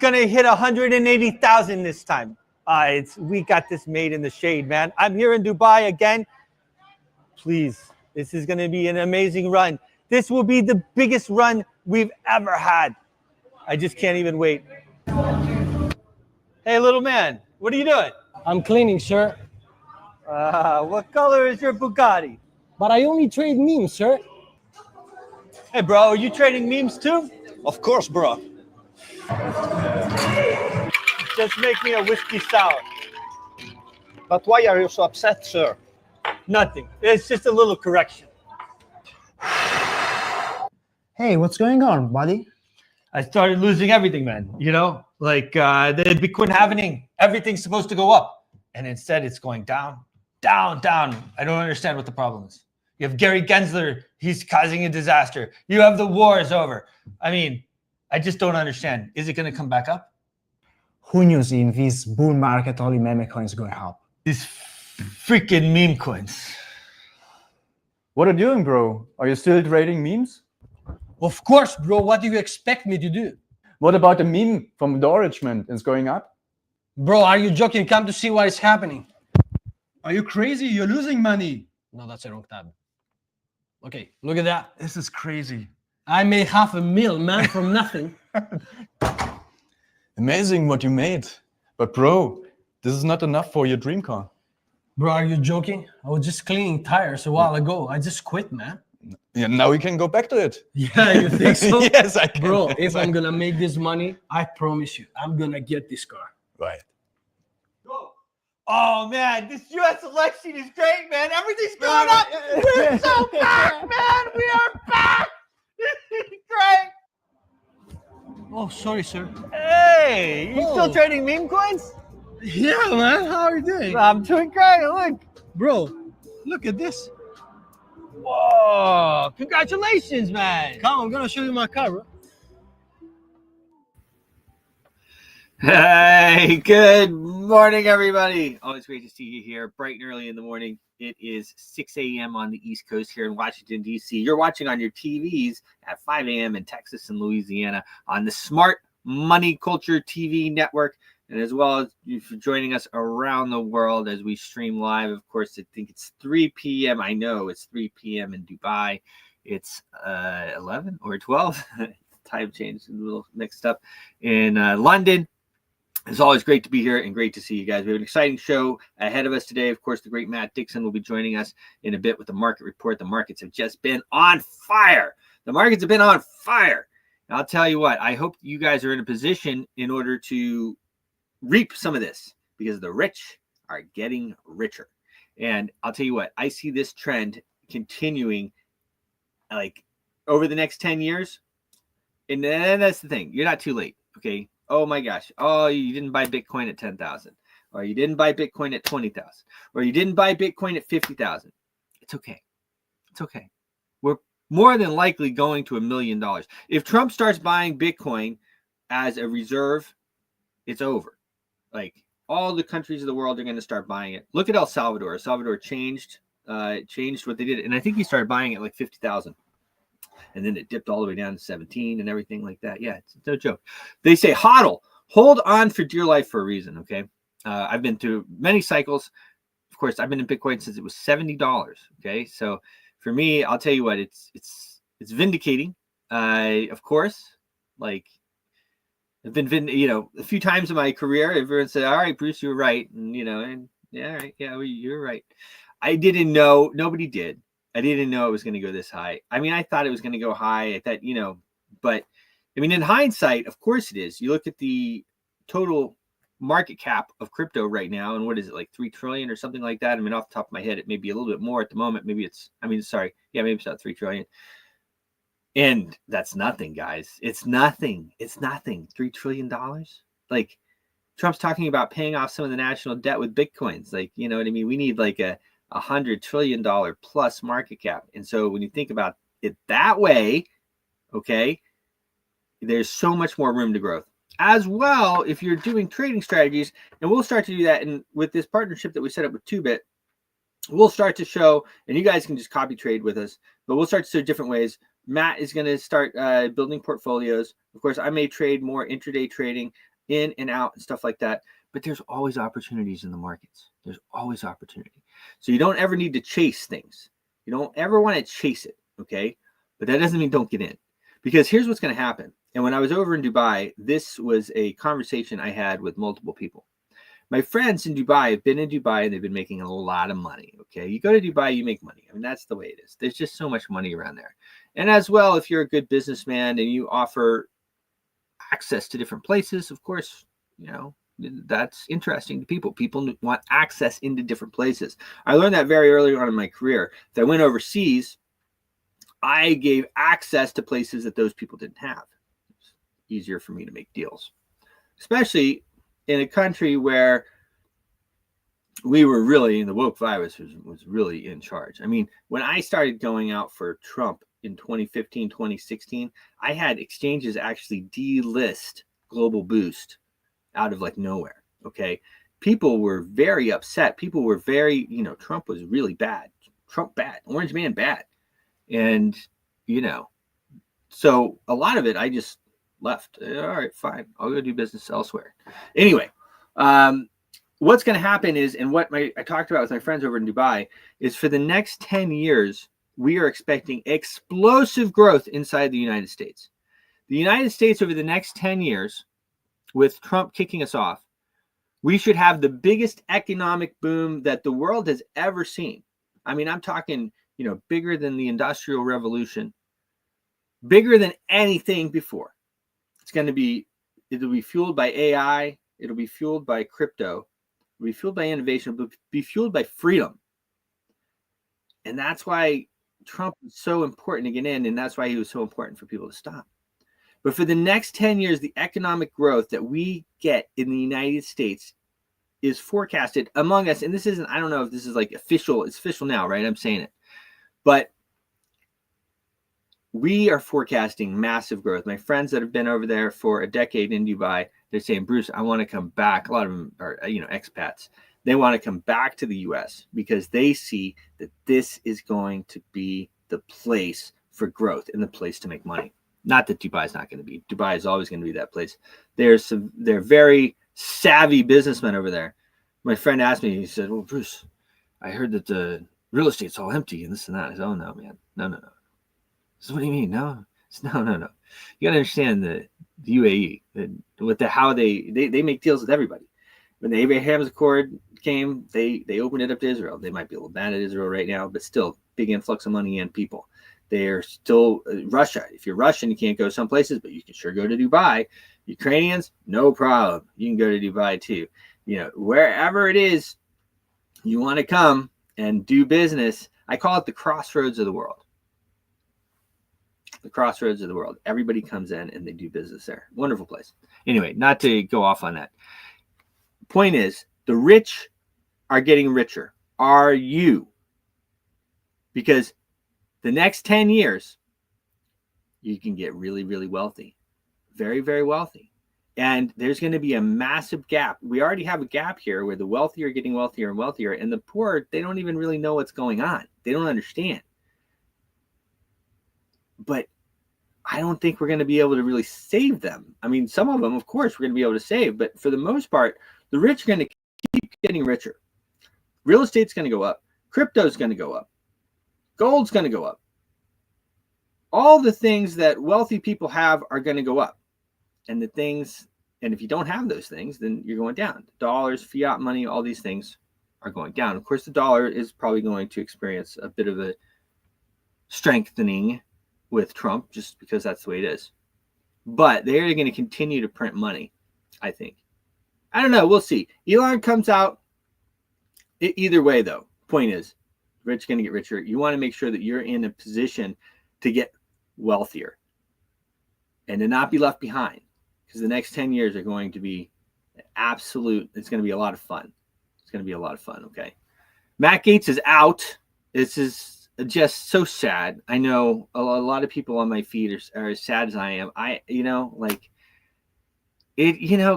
gonna hit 180,000 this time. We got this made in the shade, man. I'm here in Dubai again. Please, this is gonna be an amazing run. This will be the biggest run we've ever had. I just can't even wait. Hey, little man, what are you doing? I'm cleaning, sir. What color is your Bugatti? But I only trade memes, sir. Hey, bro, are you trading memes too? Of course, bro. Just make me a whiskey sour. But why are you so upset, sir? Nothing. It's just a little correction. Hey, what's going on, buddy? I started losing everything, man. You know, like the Bitcoin halving, everything's supposed to go up. And instead it's going down, down, down. I don't understand what the problem is. You have Gary Gensler, he's causing a disaster. You have the war is over. I mean, I just don't understand. Is it going to come back up? Who knew in this bull market only meme coins going up? These freaking meme coins. What are you doing, bro? Are you still trading memes? Of course, bro. What do you expect me to do? What about the meme from the Origement? It's going up? Bro, are you joking? Come to see what is happening. Are you crazy? You're losing money. No, that's a wrong tab. Okay, look at that. This is crazy. I made $500,000, man, from nothing. Amazing what you made. But bro, this is not enough for your dream car. Bro, are you joking? I was just cleaning tires a while ago. I just quit, man. Yeah, now we can go back to it. Yeah, you think so? Yes, I can. Bro, if I'm going to make this money, I promise you, I'm going to get this car. Right. Oh, man, this U.S. election is great, man. Everything's going up. We're so back, man. We are back. This is great. Oh, sorry, sir. Hey, you Oh. still trading meme coins? Yeah, man. How are you doing? I'm doing great. Look. Bro, look at this. Whoa. Congratulations, man. Come, I'm going to show you my car, bro. Hey, good morning, everybody. Always great to see you here bright and early in the morning. It is 6 a.m. on the East Coast here in Washington, D.C. You're watching on your TVs at 5 a.m. in Texas and Louisiana on the Smart Money Culture TV network, and as well as you for joining us around the world as we stream live. Of course, I think it's 3 p.m. I know it's 3 p.m. in Dubai. It's 11 or 12. Time change, a little mixed up in London. It's always great to be here and great to see you guys. We have an exciting show ahead of us today. Of course, the great Matt Dixon will be joining us in a bit with the market report. The markets have just been on fire. The markets have been on fire. And I'll tell you what, I hope you guys are in a position in order to reap some of this because the rich are getting richer. And I'll tell you what, I see this trend continuing like over the next 10 years. And then that's the thing. You're not too late, okay? Oh my gosh. Oh, you didn't buy Bitcoin at 10,000, or you didn't buy Bitcoin at 20,000, or you didn't buy Bitcoin at 50,000. It's okay. It's okay. We're more than likely going to $1 million. If Trump starts buying Bitcoin as a reserve, it's over. Like all the countries of the world are going to start buying it. Look at El Salvador. El Salvador changed what they did. And I think he started buying it like 50,000. And then it dipped all the way down to 17 and everything like that. Yeah, it's no joke. They say hodl, hold on for dear life for a reason, okay? I've been through many cycles. Of course, I've been in Bitcoin since it was $70, okay? So for me, I'll tell you what, it's vindicating. Of course, like I've been, a few times in my career, everyone said, all right, Bruce, you're right. And, and yeah, all right, yeah, well, you're right. I didn't know, nobody did. I didn't know it was going to go this high. I mean, I thought it was going to go high. I thought, but I mean, in hindsight, of course it is. You look at the total market cap of crypto right now, and what is it, like 3 trillion or something like that? I mean, off the top of my head, it may be a little bit more at the moment. Maybe maybe it's not 3 trillion. And that's nothing, guys. It's nothing. It's nothing. $3 trillion. Like Trump's talking about paying off some of the national debt with Bitcoins. Like, you know what I mean? We need like a $100 trillion plus market cap. And so when you think about it that way, okay, there's so much more room to growth. As well, if you're doing trading strategies, and we'll start to do that, and with this partnership that we set up with 2Bit, we'll start to show, and you guys can just copy trade with us, but we'll start to show different ways. Matt is going to start building portfolios. Of course, I may trade more intraday trading. in and out and stuff like that. But there's always opportunities in the markets. There's always opportunity. So you don't ever need to chase things. You don't ever want to chase it, okay? But that doesn't mean don't get in. Because here's what's going to happen. And when I was over in Dubai, this was a conversation I had with multiple people. My friends in Dubai have been in Dubai and they've been making a lot of money, okay? You go to Dubai, you make money. I mean, that's the way it is. There's just so much money around there. And as well, if you're a good businessman and you offer access to different places, of course, you know, that's interesting to people. People want access into different places. I learned that very early on in my career. If I went overseas, I gave access to places that those people didn't have. It's easier for me to make deals, especially in a country where we were really, the woke virus was really in charge. I mean, when I started going out for Trump in 2015, 2016, I had exchanges actually delist Global Boost out of like nowhere. Okay. People were very upset. People were very, you know, Trump was really bad. Trump bad. Orange man bad. And, you know, so a lot of it, I just left. All right, fine. I'll go do business elsewhere. Anyway, what's going to happen is, and what I talked about with my friends over in Dubai, is for the next 10 years, we are expecting explosive growth inside the United States. The United States over the next 10 years, with Trump kicking us off, we should have the biggest economic boom that the world has ever seen. I mean, I'm talking, you know, bigger than the Industrial Revolution, bigger than anything before. It'll be fueled by AI. It'll be fueled by crypto. It'll be fueled by innovation. It'll be fueled by freedom. And that's why Trump is so important to get in, and that's why he was so important for people to stop. But for the next 10 years, the economic growth that we get in the United States is forecasted among us. And this isn't, I don't know if this is like official. It's official now, right? I'm saying it. But we are forecasting massive growth. My friends that have been over there for a decade in Dubai, they're saying, Bruce, I want to come back. A lot of them are, you know, expats. They want to come back to the US because they see that this is going to be the place for growth and the place to make money. Not that Dubai is not going to be. Dubai is always going to be that place. They're very savvy businessmen over there. My friend asked me, he said, well, Bruce, I heard that the real estate's all empty and this and that. I said, oh, no, man. No. So what do you mean? No. No. You got to understand the UAE, with how they make deals with everybody. When the Abraham's Accord came, they opened it up to Israel. They might be a little bad at Israel right now, but still big influx of money and people. They're still Russia. If you're Russian, you can't go some places, but you can sure go to Dubai. Ukrainians, no problem. You can go to Dubai too. You know, wherever it is you want to come and do business, I call it the crossroads of the world. The crossroads of the world. Everybody comes in and they do business there. Wonderful place. Anyway, not to go off on that. Point is, the rich are getting richer. Are you? Because the next 10 years, you can get really, really wealthy. Very, very wealthy. And there's going to be a massive gap. We already have a gap here where the wealthy are getting wealthier and wealthier, and the poor, they don't even really know what's going on. They don't understand. But I don't think we're going to be able to really save them. I mean, some of them, of course, we're going to be able to save. But for the most part, the rich are going to keep getting richer. Real estate's going to go up. Crypto's going to go up. Gold's going to go up. All the things that wealthy people have are going to go up. And if you don't have those things, then you're going down. Dollars, fiat money, all these things are going down. Of course, the dollar is probably going to experience a bit of a strengthening with Trump, just because that's the way it is. But they're going to continue to print money, I think. I don't know. We'll see. Elon comes out. Either way, though, point is, rich going to get richer. You want to make sure that you're in a position to get wealthier and to not be left behind, because the next 10 years are going to be absolute. It's going to be a lot of fun. It's going to be a lot of fun. Okay. Matt Gaetz is out. This is just so sad. I know a lot of people on my feed are as sad as I am.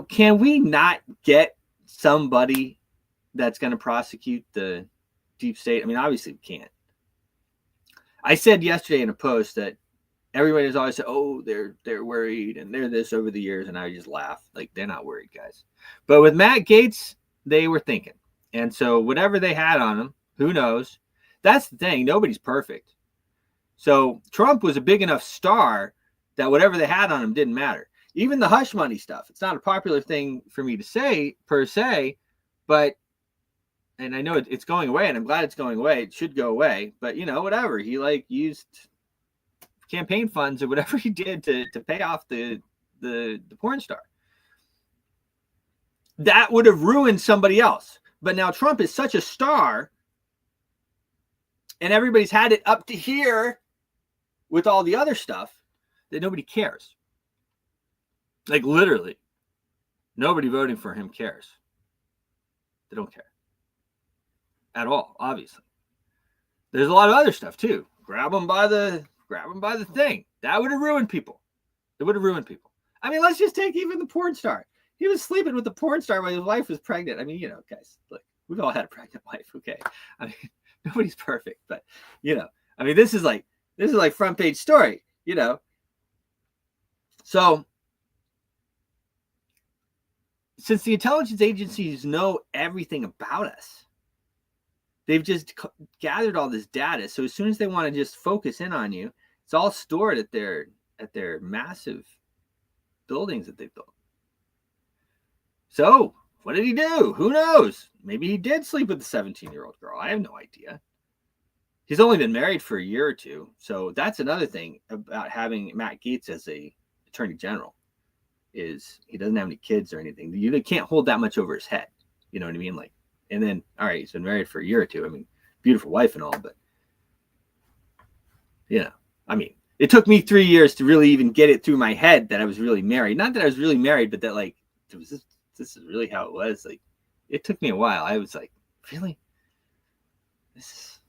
Can we not get somebody that's going to prosecute the deep state? I mean, obviously we can't. I said yesterday in a post that everybody is always, oh, they're worried and they're this over the years. And I just laugh. Like, they're not worried, guys. But with Matt Gaetz, they were thinking. And so whatever they had on him, who knows? That's the thing. Nobody's perfect. So Trump was a big enough star that whatever they had on him didn't matter. Even the hush money stuff. It's not a popular thing for me to say per se, but, and I know it's going away, and I'm glad it's going away. It should go away, but you know, whatever. He like used campaign funds or whatever he did to pay off the porn star. That would have ruined somebody else. But now Trump is such a star, and everybody's had it up to here with all the other stuff that nobody cares. Like, literally, nobody voting for him cares. They don't care at all, obviously. There's a lot of other stuff too. Grab them by the thing. That would have ruined people. It would have ruined people. I mean, let's just take even the porn star. He was sleeping with the porn star while his wife was pregnant. I mean, you know, guys, look, we've all had a pregnant wife, okay? I mean, nobody's perfect, but you know, I mean, this is like front page story, you know. So since the intelligence agencies know everything about us, they've just gathered all this data. So as soon as they want to just focus in on you, it's all stored at their massive buildings that they've built. So what did he do? Who knows? Maybe he did sleep with the 17-year-old girl. I have no idea. He's only been married for a year or two. So that's another thing about having Matt Gaetz as a attorney general, is he doesn't have any kids or anything. You can't hold that much over his head. You know what I mean? Like, and then, all right, he's been married for a year or two. I mean, beautiful wife and all, but you know, I mean, it took me 3 years to really even get it through my head that I was really married. Not that I was really married, but that like, this is really how it was. Like, it took me a while. I was like, really? This is,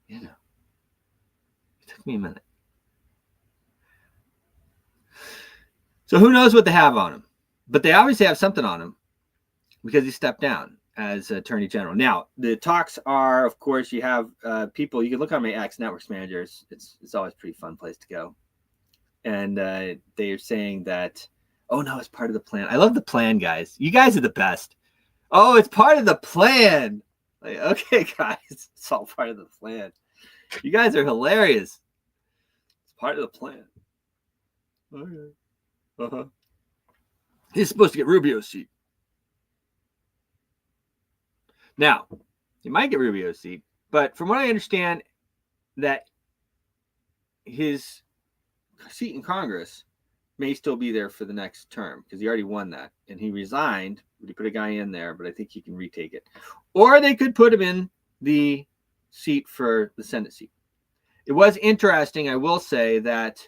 you know, it took me a minute. So who knows what they have on him? But they obviously have something on him because he stepped down as Attorney General. Now, the talks are, of course, you have people. You can look on my X Networks managers. It's always a pretty fun place to go. And they are saying that, oh, no, it's part of the plan. I love the plan, guys. You guys are the best. Oh, it's part of the plan. Like, okay, guys, it's all part of the plan. You guys are hilarious. It's part of the plan. Okay. Uh-huh. He's supposed to get Rubio's seat. Now, he might get Rubio's seat, but from what I understand, that his seat in Congress may still be there for the next term because he already won that. And he resigned. He put a guy in there, but I think he can retake it. Or they could put him in the seat for the Senate seat. It was interesting, I will say, that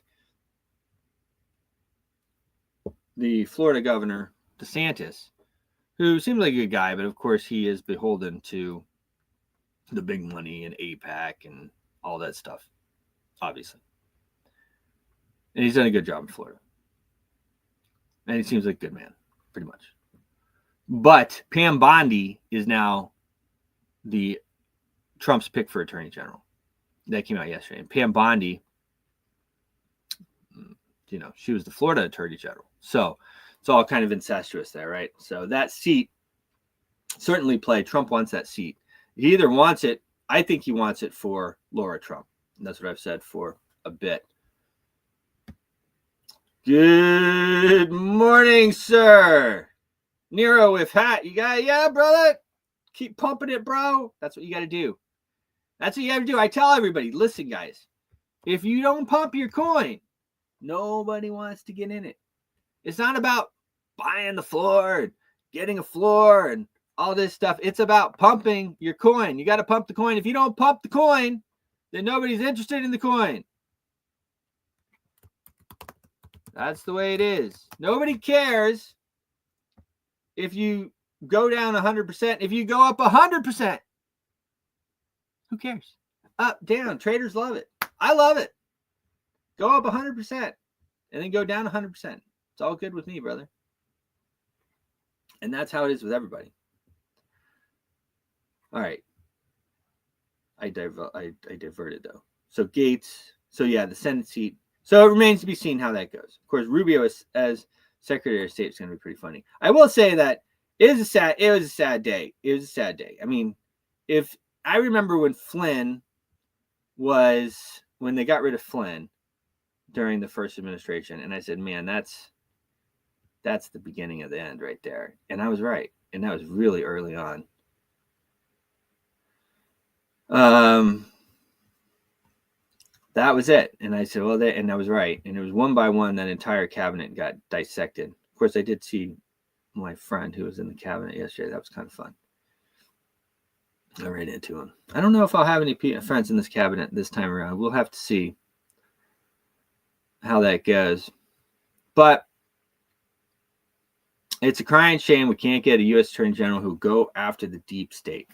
the Florida governor, DeSantis, who seems like a good guy, but of course he is beholden to the big money and AIPAC and all that stuff, obviously. And he's done a good job in Florida. And he seems like a good man, pretty much. But Pam Bondi is now the Trump's pick for Attorney General. That came out yesterday. And Pam Bondi, you know, she was the Florida Attorney General. So it's all kind of incestuous there, right? So that seat certainly played. Trump wants that seat. He either wants it, I think he wants it for Laura Trump. And that's what I've said for a bit. Good morning, sir. Nero with hat. You got, yeah, brother. Keep pumping it, bro. That's what you got to do. That's what you got to do. I tell everybody, listen, guys, if you don't pump your coin, nobody wants to get in it. It's not about buying the floor and getting a floor and all this stuff. It's about pumping your coin. You got to pump the coin. If you don't pump the coin, then nobody's interested in the coin. That's the way it is. Nobody cares if you go down 100%. If you go up 100%, who cares? Up, down. Traders love it. I love it. Go up 100% and then go down 100%. It's all good with me, brother. And that's how it is with everybody. All right. I diverted though. So Gaetz. So yeah, the Senate seat. So it remains to be seen how that goes. Of course, Rubio as Secretary of State is going to be pretty funny. I will say that it was a sad day. It was a sad day. I mean, if I remember when they got rid of Flynn during the first administration, and I said, man, that's the beginning of the end right there. And I was right. And that was really early on. That was it. And I said, well, and I was right. And it was one by one, that entire cabinet got dissected. Of course, I did see my friend who was in the cabinet yesterday. That was kind of fun. I ran into him. I don't know if I'll have any friends in this cabinet this time around. We'll have to see how that goes. But it's a crying shame we can't get a U.S. Attorney General who go after the deep state.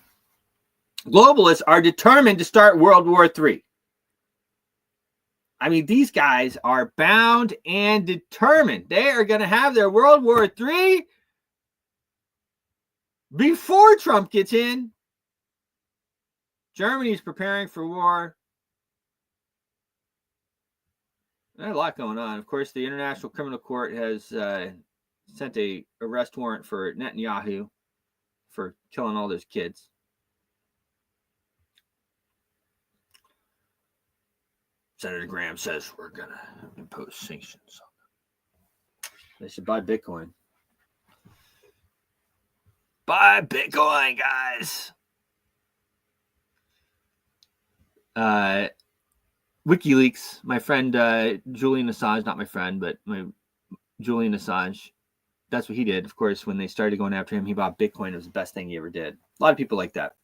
Globalists are determined to start World War III. I mean, these guys are bound and determined. They are going to have their World War III before Trump gets in. Germany is preparing for war. There's a lot going on. Of course, the International Criminal Court has sent a arrest warrant for Netanyahu for killing all those kids. Senator Graham says we're going to impose sanctions. They should buy Bitcoin. Buy Bitcoin, guys. WikiLeaks, my friend Julian Assange, not my friend, but my Julian Assange, that's what he did. Of course, when they started going after him, he bought Bitcoin. It was the best thing he ever did. A lot of people like that.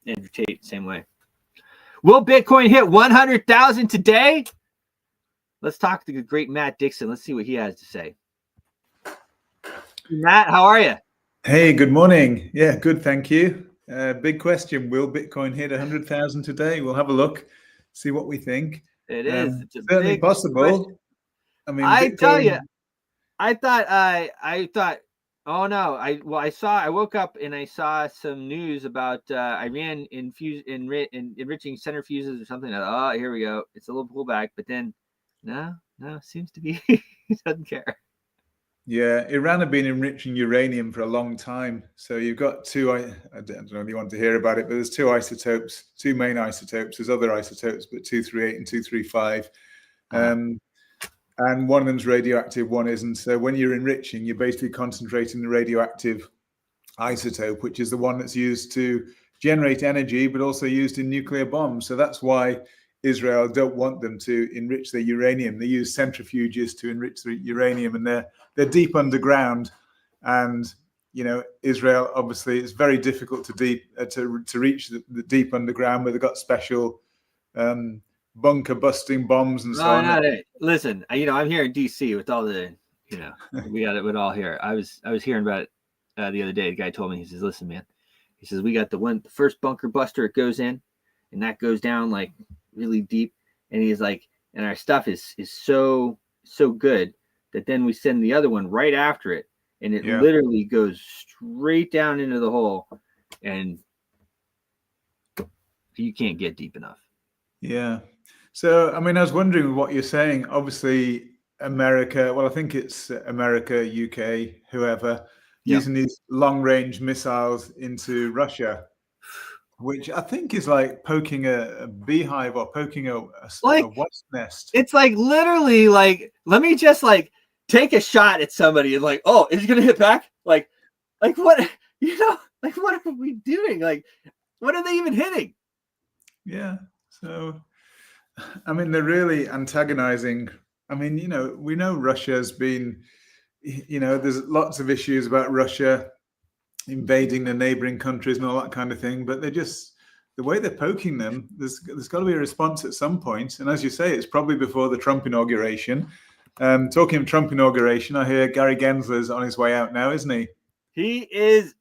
Andrew Tate, same way. Will Bitcoin hit 100,000 today? Let's talk to the great Matt Dixon. Let's see what he has to say. Matt, how are you? Hey, good morning. Yeah, good, thank you. Big question. Will Bitcoin hit 100,000 today? We'll have a look, see what we think. It is. It's certainly possible. Question. I mean, I Bitcoin... tell you, I thought, oh no, I woke up and I saw some news about Iran enriching centrifuges or something. Oh, here we go. It's a little pullback, but then no, seems to be he doesn't care. Yeah, Iran have been enriching uranium for a long time. So you've got two, I don't know if you want to hear about it, but there's two isotopes, two main isotopes. There's other isotopes, but 238 and 235. And one of them's radioactive, one isn't. So when you're enriching, you're basically concentrating the radioactive isotope, which is the one that's used to generate energy, but also used in nuclear bombs. So that's why Israel don't want them to enrich their uranium. They use centrifuges to enrich the uranium, and they're deep underground. And you know, Israel obviously it's very difficult to reach the deep underground, but they've got special bunker busting bombs and so on. Listen, you know, I'm here in DC with all the, you know, we got it with all here. I was hearing about it the other day. The guy told me, he says, listen, man, he says, we got the first bunker buster, it goes in and that goes down like really deep. And he's like, and our stuff is so good that then we send the other one right after it. And it literally goes straight down into the hole and you can't get deep enough. Yeah. So, I mean, I was wondering what you're saying. Obviously, America, well, I think it's America, UK, whoever, using these long-range missiles into Russia, which I think is like poking a beehive or poking a wasp nest. It's like literally like, let me just like take a shot at somebody and like, oh, is he going to hit back? Like what, you know, like what are we doing? Like, what are they even hitting? Yeah. So, I mean, they're really antagonizing. I mean, you know, we know Russia's been, you know, there's lots of issues about Russia invading the neighboring countries and all that kind of thing, but they're just, the way they're poking them, there's got to be a response at some point. And as you say, it's probably before the Trump inauguration. Talking of Trump inauguration, I hear Gary Gensler's on his way out now, isn't he? He is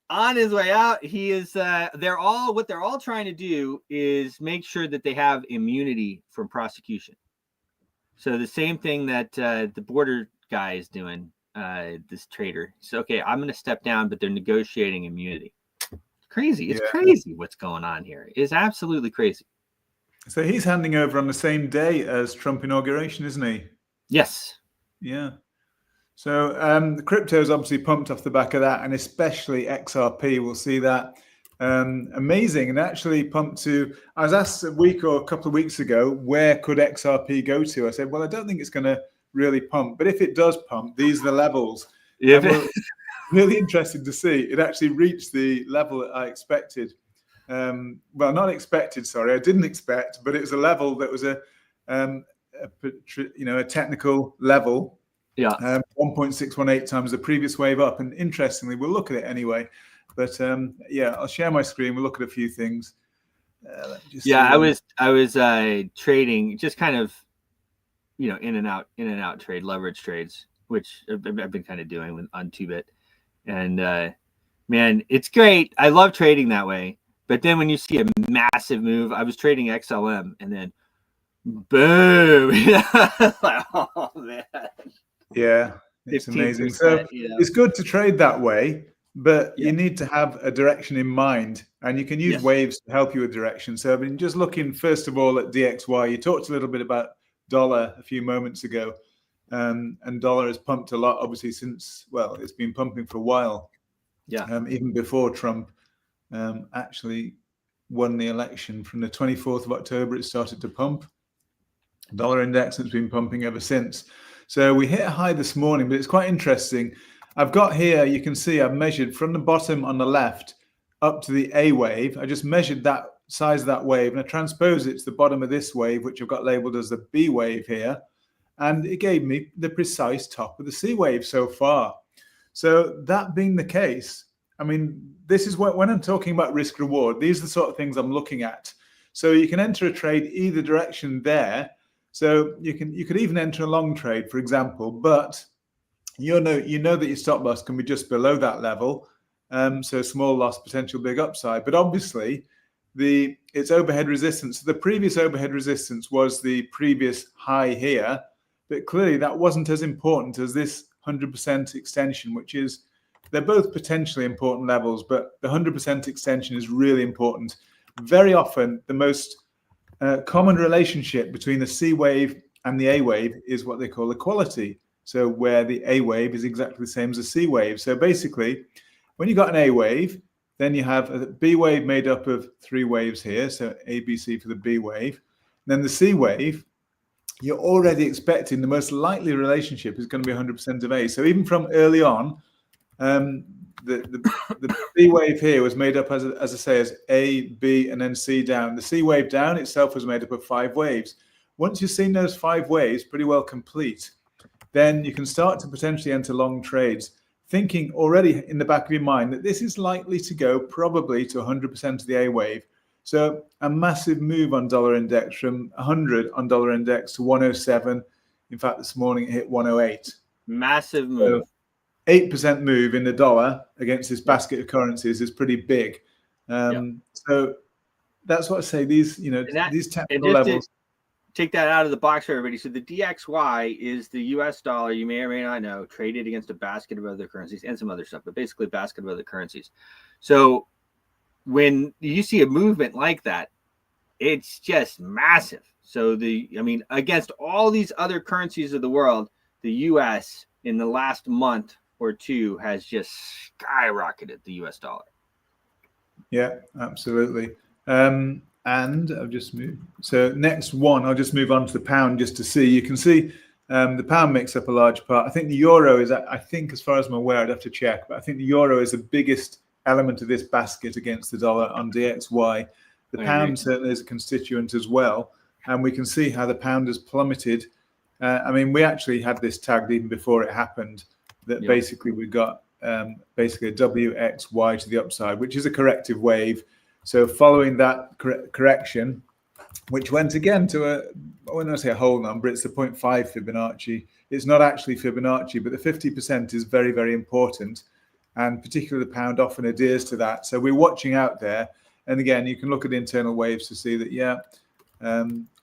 on his way out. He is, what they're all trying to do is make sure that they have immunity from prosecution. So the same thing that the border guy is doing, this traitor. So, okay, I'm going to step down, but they're negotiating immunity. Crazy. It's crazy what's going on here. It's absolutely crazy. So he's handing over on the same day as Trump inauguration, isn't he? Yes. Yeah. So the crypto's obviously pumped off the back of that, and especially XRP. We'll see that amazing, and actually pumped to. I was asked a week or a couple of weeks ago, where could XRP go to? I said, well, I don't think it's going to really pump, but if it does pump, these are the levels. Yeah. And we're really interested to see it actually reach the level that I expected. Well, not expected. Sorry, I didn't expect, but it was a level that was a technical level. Yeah. 1.618 times the previous wave up, and interestingly, we'll look at it anyway. But I'll share my screen. We'll look at a few things. I was trading, just kind of, in and out trade, leverage trades, which I've been kind of doing on 2bit, and man, it's great. I love trading that way. But then when you see a massive move, I was trading XLM, and then boom! Like, oh man. Yeah, it's amazing. So you know. it's good to trade that way, but you need to have a direction in mind, and you can use waves to help you with direction. So I've been just looking first of all at DXY. You talked a little bit about dollar a few moments ago, and dollar has pumped a lot, obviously, since, well, it's been pumping for a while. Yeah. Even before Trump actually won the election. From the 24th of October, it started to pump. Dollar index has been pumping ever since. So we hit a high this morning, but it's quite interesting. I've got here, you can see I've measured from the bottom on the left up to the A wave. I just measured that size of that wave, and I transposed it to the bottom of this wave, which I've got labeled as the B wave here. And it gave me the precise top of the C wave so far. So that being the case, I mean, this is what, when I'm talking about risk reward, these are the sort of things I'm looking at. So you can enter a trade either direction there. So you could even enter a long trade, for example, but you know that your stop loss can be just below that level. So small loss, potential big upside. But obviously, its overhead resistance. The previous overhead resistance was the previous high here, but clearly that wasn't as important as this 100% extension, which is, they're both potentially important levels, but the 100% extension is really important. Very often, the most common relationship between the C wave and the A wave is what they call equality. So where the A wave is exactly the same as the C wave. So basically, when you got an A wave, then you have a B wave made up of 3 waves here. So A, B, C for the B wave. And then the C wave, you're already expecting the most likely relationship is going to be 100% of A. So even from early on, the B wave here was made up, as I say, as A, B, and then C down. The C wave down itself was made up of 5 waves. Once you've seen those 5 waves pretty well complete, then you can start to potentially enter long trades, thinking already in the back of your mind that this is likely to go probably to 100% of the A wave. So a massive move on dollar index from 100 on dollar index to 107. In fact, this morning it hit 108. Massive move. So 8% move in the dollar against this basket of currencies is pretty big. So that's what I say. These, these technical levels. Take that out of the box for everybody. So the DXY is the US dollar, you may or may not know, traded against a basket of other currencies and some other stuff, but basically a basket of other currencies. So when you see a movement like that, it's just massive. So against all these other currencies of the world, the US in the last month or two has just skyrocketed the US dollar. Yeah, absolutely. And I've just moved. So next one, I'll just move on to the pound just to see. You can see the pound makes up a large part. I think the euro is, I think, as far as I'm aware, I'd have to check, but I think the euro is the biggest element of this basket against the dollar on DXY. The pound certainly is a constituent as well. And we can see how the pound has plummeted. We actually had this tagged even before it happened, that basically we got basically a WXY to the upside, which is a corrective wave. So following that correction, which went again to when I say a whole number, it's the 0.5 Fibonacci. It's not actually Fibonacci, but the 50% is very, very important. And particularly the pound often adheres to that. So we're watching out there. And again, you can look at the internal waves to see that,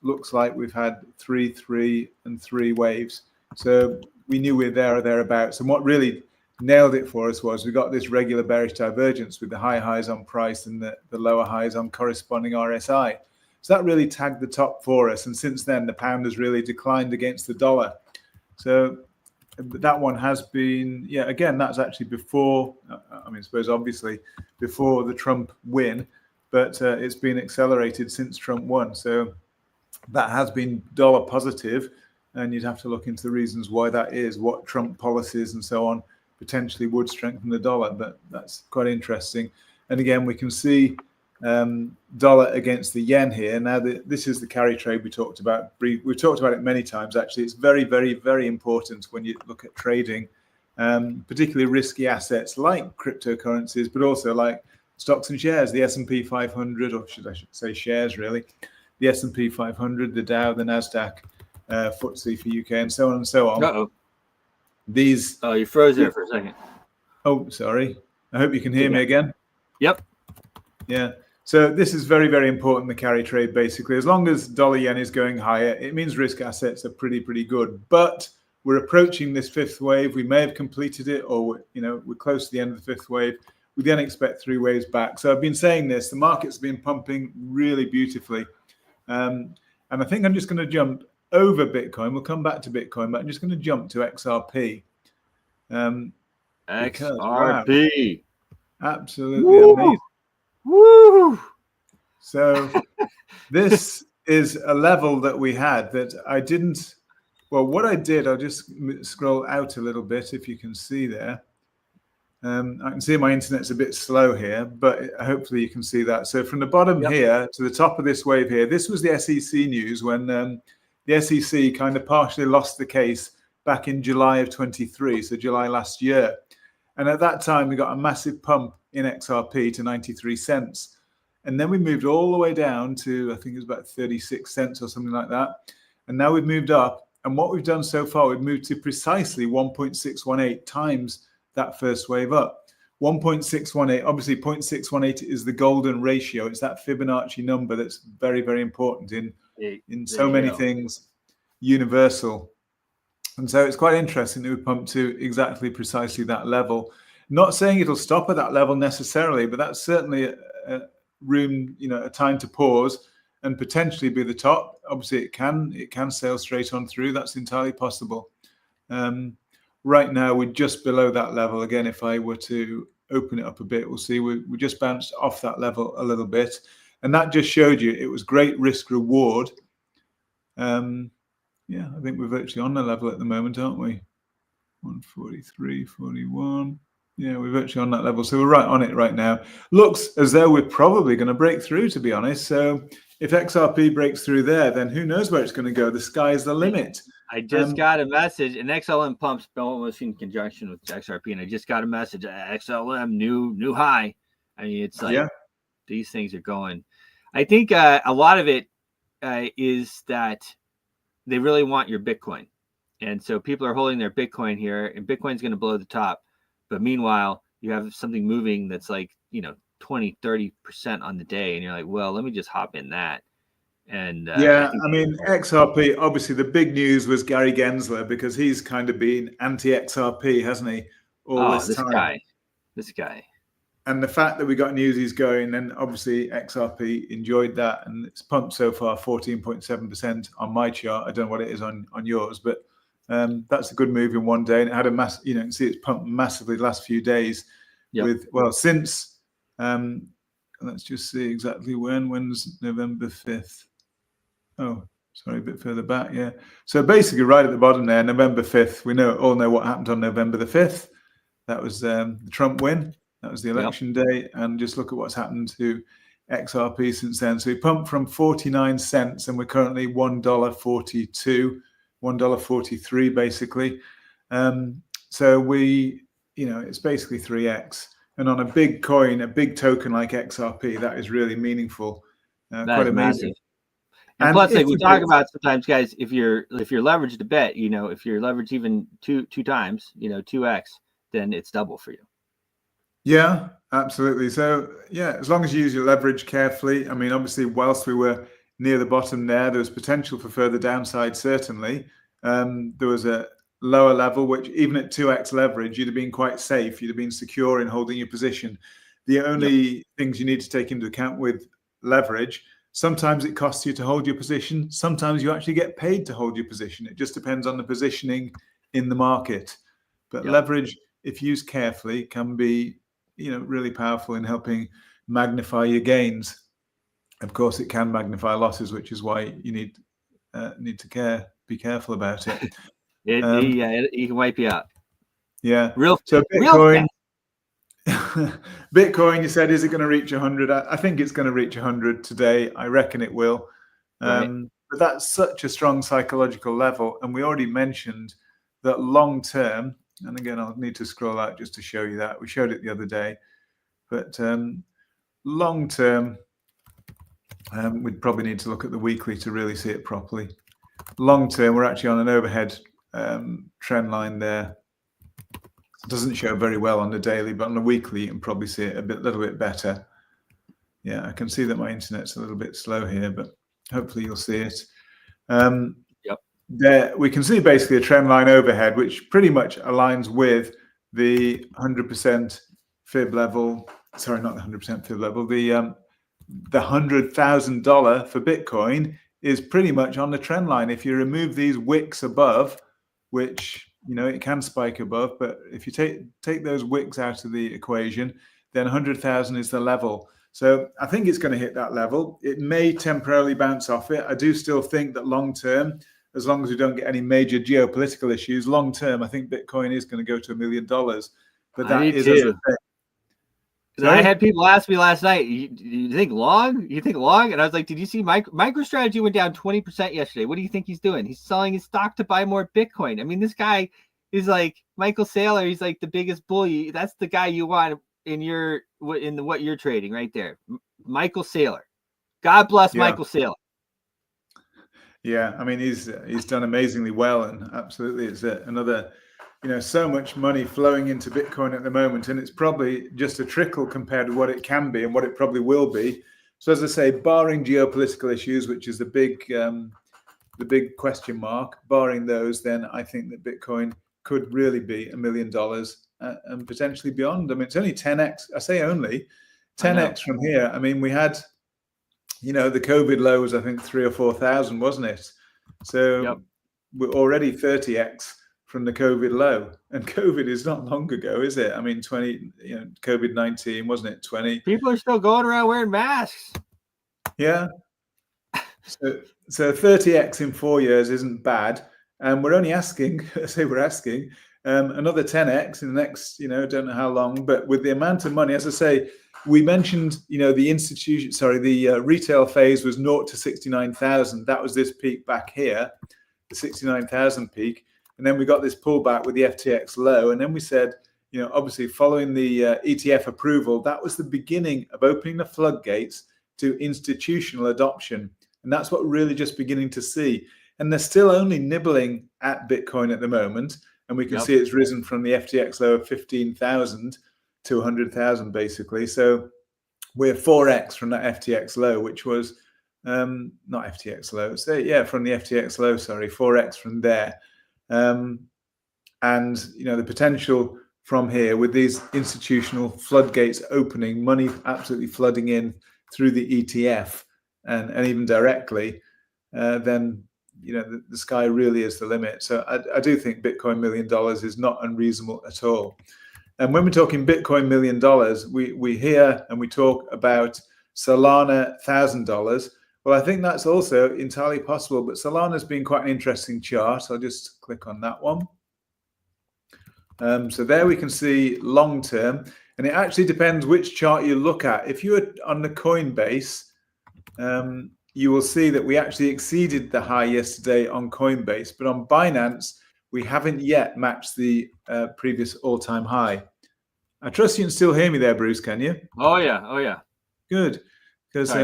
looks like we've had 3, 3, and 3 waves. So we knew we were there or thereabouts. And what really nailed it for us was we got this regular bearish divergence with the high highs on price and the lower highs on corresponding RSI. So that really tagged the top for us. And since then, the pound has really declined against the dollar. So that one has been, yeah, again, that's actually before, I mean, I suppose obviously before the Trump win, but it's been accelerated since Trump won. So that has been dollar positive, and you'd have to look into the reasons why that is, what Trump policies and so on potentially would strengthen the dollar, but that's quite interesting. And again, we can see dollar against the yen here. Now, this is the carry trade we talked about. We've talked about it many times, actually. It's very, very, very important when you look at trading, particularly risky assets like cryptocurrencies, but also like stocks and shares, the S&P 500, or I should say shares, really. The S&P 500, the Dow, the NASDAQ, FTSE for UK, and so on and so on. Uh-oh. These. Oh, you froze there for a second. Oh, sorry. I hope you can hear me again. Yep. Yeah. So this is very, very important, the carry trade, basically. As long as dollar yen is going higher, it means risk assets are pretty good. But we're approaching this fifth wave. We may have completed it, or we're close to the end of the fifth wave. We then expect 3 waves back. So I've been saying this, the market's been pumping really beautifully. And I think I'm just going to jump over Bitcoin. We'll come back to Bitcoin, but I'm just going to jump to XRP. XRP. Wow, absolutely amazing. Woo! So this is a level that we had that I didn't. Well, what I did, I'll just scroll out a little bit if you can see there. I can see my internet's a bit slow here, but hopefully you can see that. So from the bottom here to the top of this wave here, this was the SEC news when the SEC kind of partially lost the case back in July of 23, so July last year. And at that time, we got a massive pump in XRP to 93 cents. And then we moved all the way down to, I think it was about 36 cents or something like that. And now we've moved up. And what we've done so far, we've moved to precisely 1.618 times that first wave up. 1.618, obviously 0.618 is the golden ratio. It's that Fibonacci number that's very, very important in so many things, universal. And so it's quite interesting that we pumped to exactly precisely that level. Not saying it'll stop at that level necessarily, but that's certainly a room, a time to pause and potentially be the top. Obviously it can sail straight on through. That's entirely possible. Right now, we're just below that level. Again, if I were to open it up a bit, we'll see we just bounced off that level a little bit. And that just showed you it was great risk reward. Yeah, I think we're virtually on the level at the moment, aren't we? 143.41. Yeah, we're virtually on that level. So we're right on it right now. Looks as though we're probably going to break through, to be honest. So if XRP breaks through there, then who knows where it's going to go? The sky's the limit. I just got a message, and XLM pumps almost in conjunction with XRP, and I just got a message, XLM new high. I mean, it's like these things are going. I think a lot of it is that they really want your Bitcoin, and so people are holding their Bitcoin here, and Bitcoin's going to blow the top. But meanwhile, you have something moving that's like 20-30% on the day, and you're like, well, let me just hop in that. And I mean, XRP, obviously the big news was Gary Gensler, because he's kind of been anti-XRP, hasn't he, all this time? This guy. And the fact that we got news he's going, and obviously XRP enjoyed that, and it's pumped so far 14.7% on my chart. I don't know what it is on yours, but that's a good move in one day. And it had a mass, you can see it's pumped massively the last few days since, let's just see exactly when's November 5th. Oh, sorry, a bit further back. Yeah. So basically right at the bottom there, November 5th, we all know what happened on November the 5th. That was the Trump win. That was the election day. And just look at what's happened to XRP since then. So we pumped from 49 cents and we're currently $1.42, $1.43 basically. So we, it's basically 3x. And on a big coin, a big token like XRP, that is really meaningful. Quite amazing. Massive. And plus, like we talk about sometimes, guys, if you're leveraged to bet, if you're leveraged even two times, 2x, then it's double for you. Yeah, absolutely. So yeah, as long as you use your leverage carefully. I mean, obviously, whilst we were near the bottom there was potential for further downside. Certainly, there was a lower level, which even at 2x leverage, you'd have been quite safe. You'd have been secure in holding your position. The only things you need to take into account with leverage Sometimes it costs you to hold your position. Sometimes you actually get paid to hold your position. It just depends on the positioning in the market. But leverage, if used carefully, can be, really powerful in helping magnify your gains. Of course, it can magnify losses, which is why you need to be careful about it. He can wipe you out. Yeah. Real. So Bitcoin. Bitcoin, you said, is it going to reach 100? I think it's going to reach 100 today. I reckon it will. But that's such a strong psychological level. And we already mentioned that long term, and again, I'll need to scroll out just to show you that. We showed it the other day. But long term, we'd probably need to look at the weekly to really see it properly. Long term, we're actually on an overhead trend line there. It doesn't show very well on the daily, but on the weekly, you can probably see it a little bit better. Yeah, I can see that my internet's a little bit slow here, but hopefully you'll see it. There we can see basically a trend line overhead, which pretty much aligns with the 100% fib level. Sorry, not the 100% fib level. The $100,000 for Bitcoin is pretty much on the trend line. If you remove these wicks above, which it can spike above, but if you take those wicks out of the equation, then 100,000 is the level. So I think it's going to hit that level. It may temporarily bounce off it. I do still think that long term, as long as we don't get any major geopolitical issues, long term, I think Bitcoin is going to go to $1 million. But that is as a thing. I had people ask me last night, you think long? You think long? And I was like, did you see MicroStrategy went down 20% yesterday? What do you think he's doing? He's selling his stock to buy more Bitcoin. I mean, this guy is like Michael Saylor. He's like the biggest bull. That's the guy you want in what you're trading right there. Michael Saylor. God bless Michael Saylor. Yeah, I mean, he's done amazingly well, and absolutely, it's another. So much money flowing into Bitcoin at the moment, and it's probably just a trickle compared to what it can be and what it probably will be. So, as I say, barring geopolitical issues, which is the big question mark, barring those, then I think that Bitcoin could really be $1 million and potentially beyond. I mean, it's only 10x. I say only 10x from here. I mean, we had, the COVID low was I think 3,000 or 4,000, wasn't it? So we're already 30x. From the COVID low, and COVID is not long ago, is it? I mean, COVID-19, wasn't it? 20. People are still going around wearing masks. Yeah. So 30x in 4 years isn't bad, and we're only asking. We're asking another 10x in the next, don't know how long, but with the amount of money, as I say, we mentioned, the retail phase was 0 to 69,000. That was this peak back here, the 69,000 peak. And then we got this pullback with the FTX low. And then we said, obviously following the ETF approval, that was the beginning of opening the floodgates to institutional adoption. And that's what we're really just beginning to see. And they're still only nibbling at Bitcoin at the moment. And we can see it's risen from the FTX low of 15,000 to 100,000, basically. So we're 4x from that FTX low, which was not FTX low. So from the FTX low, 4x from there. And the potential from here with these institutional floodgates opening, money absolutely flooding in through the ETF and even directly, then the sky really is the limit. So I do think Bitcoin $1 million is not unreasonable at all. And when we're talking Bitcoin $1 million, we hear and we talk about Solana $1,000. Well, I think that's also entirely possible, but Solana's been quite an interesting chart. I'll just click on that one. So there we can see long term, and it actually depends which chart you look at. If you're on the Coinbase, you will see that we actually exceeded the high yesterday on Coinbase, but on Binance, we haven't yet matched the previous all-time high. I trust you can still hear me there, Bruce, can you? Oh, yeah. Good, because...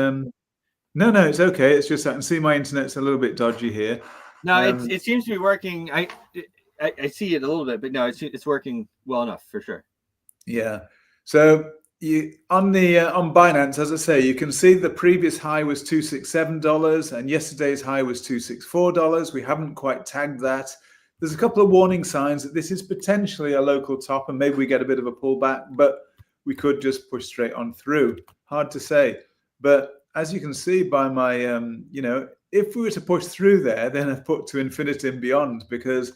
No, it's okay. It's just I can see my internet's a little bit dodgy here. No, it seems to be working. I see it a little bit, but no, it's working well enough for sure. Yeah. So on Binance, as I say, you can see the previous high was $267 and yesterday's high was $264. We haven't quite tagged that. There's a couple of warning signs that this is potentially a local top and maybe we get a bit of a pullback, but we could just push straight on through. Hard to say. But as you can see by my, if we were to push through there, then I've put to infinity and beyond, because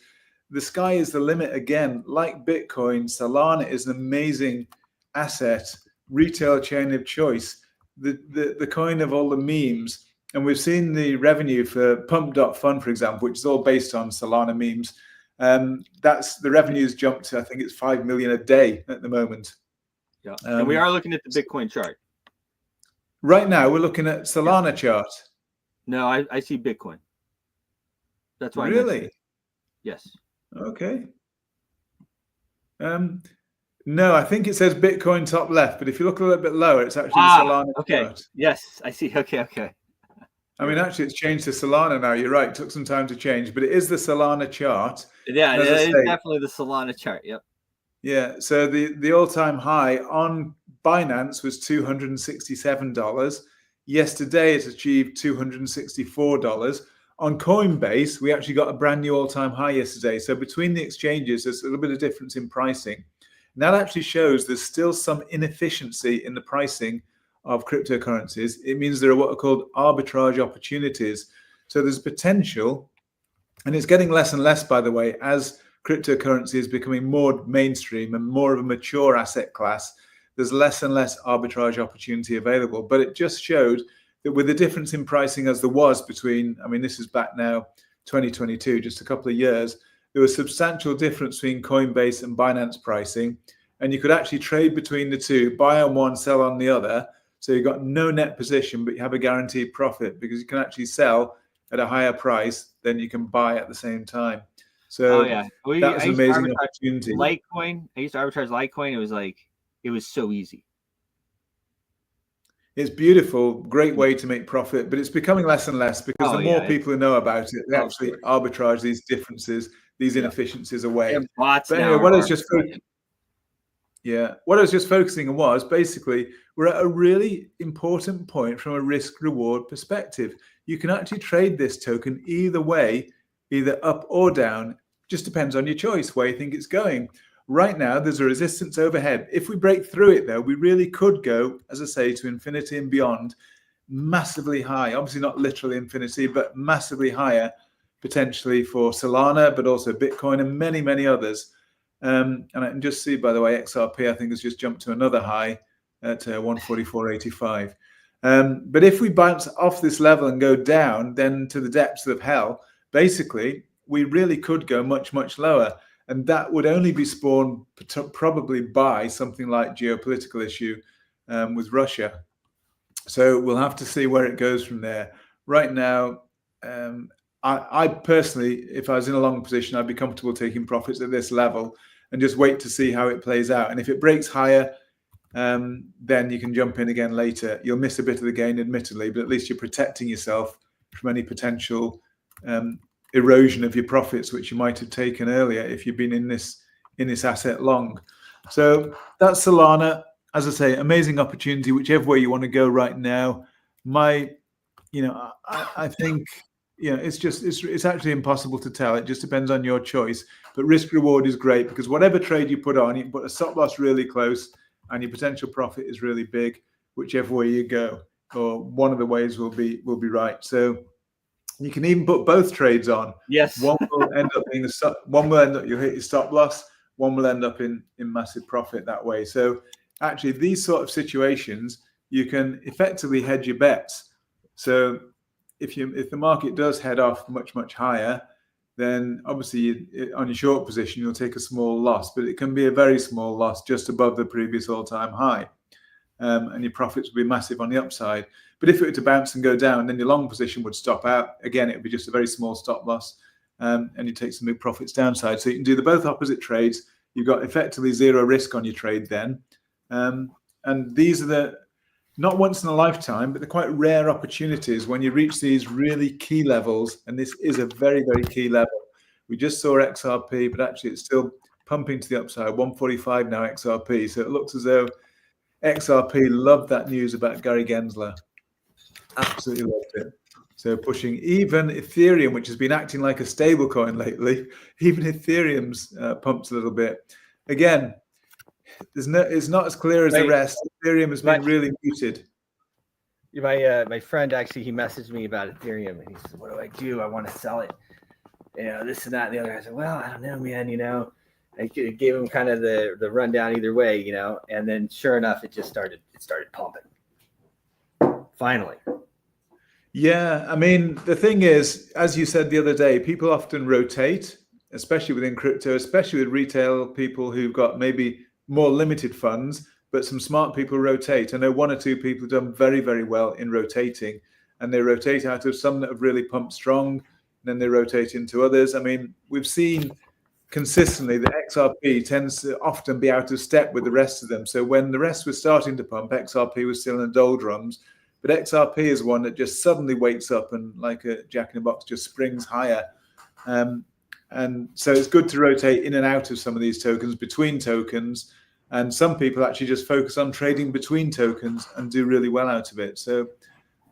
the sky is the limit again. Like Bitcoin, Solana is an amazing asset, retail chain of choice, the coin of all the memes. And we've seen the revenue for Pump.fun, for example, which is all based on Solana memes. That's the revenue's jumped to, I think it's 5 million a day at the moment. Yeah. And we are looking at the Bitcoin chart. Right now, we're looking at Solana chart. No, I see Bitcoin. That's why. Really? Yes. Okay. No, I think it says Bitcoin top left, but if you look a little bit lower, it's actually the Solana okay. chart. Yes, I see. Okay. I mean, actually, it's changed to Solana now. You're right. It took some time to change, but it is the Solana chart. Yeah, And it as I is say, definitely the Solana chart. Yep. Yeah. So the all-time high on Binance was $267. Yesterday, it achieved $264. On Coinbase, we actually got a brand new all-time high yesterday. So between the exchanges, there's a little bit of difference in pricing. And that actually shows there's still some inefficiency in the pricing of cryptocurrencies. It means there are what are called arbitrage opportunities. So there's potential, and it's getting less and less, by the way, as cryptocurrency is becoming more mainstream and more of a mature asset class. There's less and less arbitrage opportunity available. But it just showed that with the difference in pricing as there was between, I mean, this is back now 2022, just a couple of years, there was substantial difference between Coinbase and Binance pricing. And you could actually trade between the two, buy on one, sell on the other. So you've got no net position, but you have a guaranteed profit because you can actually sell at a higher price than you can buy at the same time. So that was an amazing opportunity. Litecoin. I used to arbitrage Litecoin. It was so easy. It's beautiful, great way to make profit, but it's becoming less and less because the more people who know about it, they actually arbitrage these differences, these inefficiencies away. But anyway, what I was just focusing on was basically we're at a really important point from a risk-reward perspective. You can actually trade this token either way, either up or down. Just depends on your choice where you think it's going. Right now, there's a resistance overhead. If we break through it, though, we really could go, as I say, to infinity and beyond, massively high. Obviously not literally infinity, but massively higher, potentially for Solana, but also Bitcoin and many, many others. And I can just see, by the way, XRP, I think, has just jumped to another high at 144.85. But if we bounce off this level and go down, then to the depths of hell, basically, we really could go much, much lower. And that would only be spawned probably by something like geopolitical issue with Russia. So we'll have to see where it goes from there. Right now, I personally, if I was in a long position, I'd be comfortable taking profits at this level and just wait to see how it plays out. And if it breaks higher, then you can jump in again later. You'll miss a bit of the gain, admittedly, but at least you're protecting yourself from any potential erosion of your profits, which you might have taken earlier if you've been in this asset long. So that's Solana. As I say, amazing opportunity, whichever way you want to go right now. I think, it's actually impossible to tell. It just depends on your choice. But risk reward is great because whatever trade you put on, you can put a stop loss really close and your potential profit is really big, whichever way you go, or one of the ways will be right. So you can even put both trades on. Yes. One will end up being you'll hit your stop loss. One will end up in massive profit that way. So actually, these sort of situations, you can effectively hedge your bets. So if the market does head off much, much higher, then obviously on your short position, you'll take a small loss, but it can be a very small loss just above the previous all-time high. And your profits will be massive on the upside. But if it were to bounce and go down, then your long position would stop out. Again, it would be just a very small stop loss, and you take some big profits downside. So you can do the both opposite trades. You've got effectively zero risk on your trade then. And these are not once in a lifetime, but they're quite rare opportunities when you reach these really key levels. And this is a very, very key level. We just saw XRP, but actually it's still pumping to the upside. 145 now XRP. So it looks as though XRP loved that news about Gary Gensler. Absolutely loved it. So pushing even Ethereum, which has been acting like a stable coin lately, even Ethereum's pumped a little bit. Again, it's not as clear as the rest. Ethereum has been really muted. My friend actually, he messaged me about Ethereum and he said, "What do I do? I want to sell it. This and that and the other." I said, "Well, I don't know, man. I gave him kind of the rundown either way, and then sure enough, it started pumping. Finally. Yeah, I mean, the thing is, as you said the other day, people often rotate, especially within crypto, especially with retail people who've got maybe more limited funds, but some smart people rotate. I know one or two people have done very, very well in rotating, and they rotate out of some that have really pumped strong, and then they rotate into others. I mean, we've seen consistently that XRP tends to often be out of step with the rest of them. So when the rest was starting to pump, XRP was still in the doldrums. But XRP is one that just suddenly wakes up and, like a jack in a box, just springs higher. And so it's good to rotate in and out of some of these tokens, between tokens. And some people actually just focus on trading between tokens and do really well out of it. So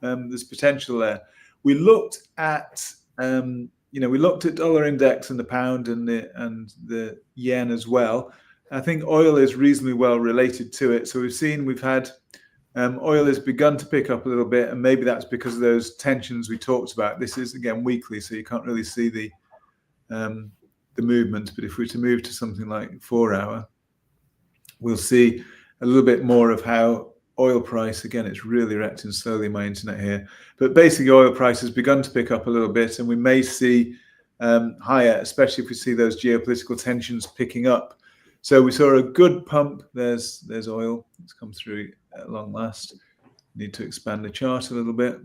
there's potential there. We looked at, dollar index and the pound and the yen as well. I think oil is reasonably well related to it. So we've had oil has begun to pick up a little bit, and maybe that's because of those tensions we talked about. This is again weekly, so you can't really see the movement. But if we were to move to something like 4 hour, we'll see a little bit more of how oil price. Again, it's really reacting slowly, my internet here, but basically oil price has begun to pick up a little bit, and we may see higher, especially if we see those geopolitical tensions picking up. So we saw a good pump. There's oil. It's come through at long last. Need to expand the chart a little bit.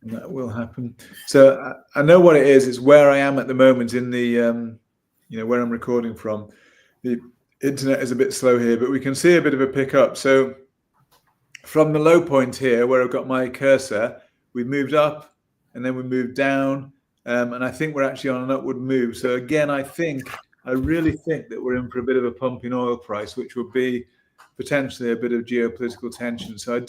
And that will happen. So I know what it is. It's where I am at the moment in the, where I'm recording from. The internet is a bit slow here, but we can see a bit of a pickup. So from the low point here, where I've got my cursor, we moved up and then we moved down. And I think we're actually on an upward move. So again, I really think that we're in for a bit of a pump in oil price, which would be potentially a bit of geopolitical tension. So I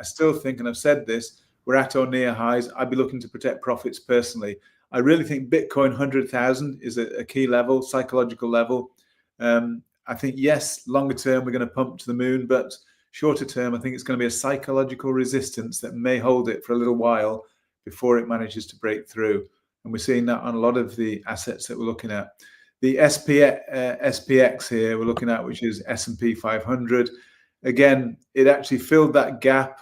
still think, and I've said this, we're at or near highs. I'd be looking to protect profits personally. I really think Bitcoin 100,000 is a key level, psychological level. I think, yes, longer term, we're going to pump to the moon, but shorter term, I think it's going to be a psychological resistance that may hold it for a little while before it manages to break through. And we're seeing that on a lot of the assets that we're looking at. The SPX here we're looking at, which is S&P 500. Again, it actually filled that gap.